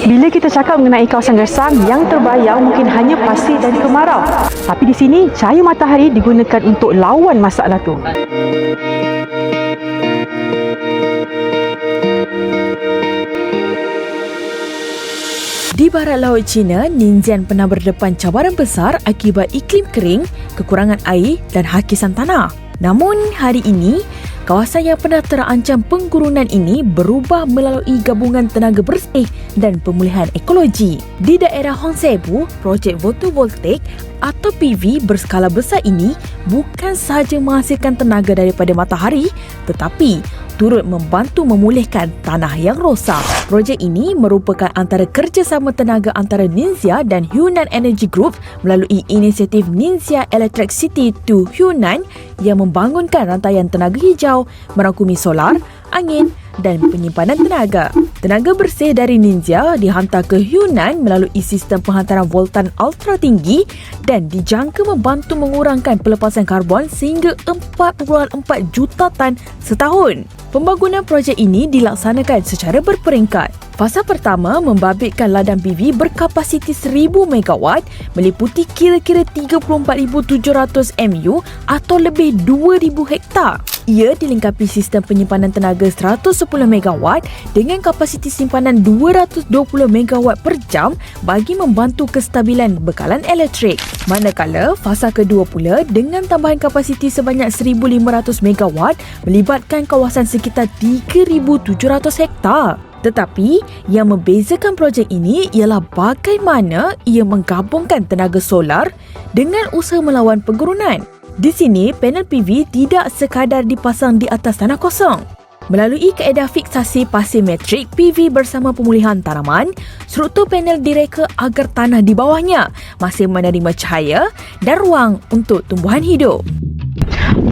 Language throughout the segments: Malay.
Bila kita cakap mengenai kawasan gersang, yang terbayang mungkin hanya pasir dan kemarau. Tapi di sini, cahaya matahari digunakan untuk lawan masalah tu. Di barat laut China, Ningxian pernah berdepan cabaran besar akibat iklim kering, kekurangan air dan hakisan tanah. Namun hari ini, kawasan yang pernah terancam penggurunan ini berubah melalui gabungan tenaga bersih dan pemulihan ekologi. Di daerah Hongsebu, projek fotovoltaik atau PV berskala besar ini bukan sahaja menghasilkan tenaga daripada matahari, tetapi turut membantu memulihkan tanah yang rosak. Projek ini merupakan antara kerjasama tenaga antara Ningxia dan Hunan Energy Group melalui inisiatif Ningxia Electricity to Hunan yang membangunkan rantaian tenaga hijau merangkumi solar, angin dan penyimpanan tenaga. Tenaga bersih dari Ningxia dihantar ke Hunan melalui sistem penghantaran voltan ultra tinggi dan dijangka membantu mengurangkan pelepasan karbon sehingga 4.4 juta tan setahun. Pembangunan projek ini dilaksanakan secara berperingkat. Fasa pertama membabitkan ladang PV berkapasiti 1000 MW meliputi kira-kira 34,700 MU atau lebih 2,000 hektar. Ia dilengkapi sistem penyimpanan tenaga 110 MW dengan kapasiti simpanan 220 MW per jam bagi membantu kestabilan bekalan elektrik. Manakala fasa kedua pula dengan tambahan kapasiti sebanyak 1,500 MW melibatkan kawasan sekitar 3,700 hektar. Tetapi yang membezakan projek ini ialah bagaimana ia menggabungkan tenaga solar dengan usaha melawan penggurunan. Di sini, panel PV tidak sekadar dipasang di atas tanah kosong. Melalui kaedah fiksasi pasir metrik PV bersama pemulihan tanaman, struktur panel direka agar tanah di bawahnya masih menerima cahaya dan ruang untuk tumbuhan hidup.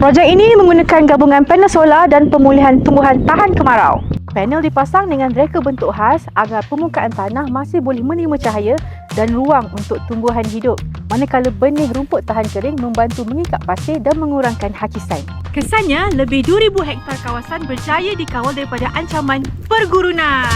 Projek ini menggunakan gabungan panel solar dan pemulihan tumbuhan tahan kemarau. Panel dipasang dengan reka bentuk khas agar permukaan tanah masih boleh menerima cahaya dan ruang untuk tumbuhan hidup. Manakala benih rumput tahan kering membantu mengikat pasir dan mengurangkan hakisan. Kesannya, lebih 2,000 hektar kawasan berjaya dikawal daripada ancaman pergurunan.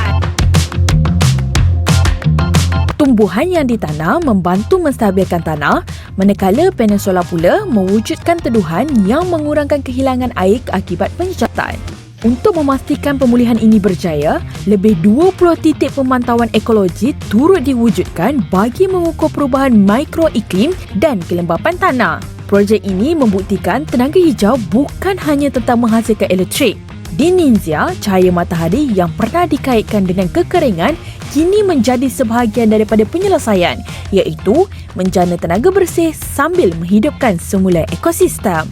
Tumbuhan yang ditanam membantu menstabilkan tanah, manakala panel solar pula mewujudkan teduhan yang mengurangkan kehilangan air akibat penyucatan. Untuk memastikan pemulihan ini berjaya, lebih 20 titik pemantauan ekologi turut diwujudkan bagi mengukur perubahan mikroiklim dan kelembapan tanah. Projek ini membuktikan tenaga hijau bukan hanya tentang menghasilkan elektrik. Di Ningxia, cahaya matahari yang pernah dikaitkan dengan kekeringan kini menjadi sebahagian daripada penyelesaian, iaitu menjana tenaga bersih sambil menghidupkan semula ekosistem.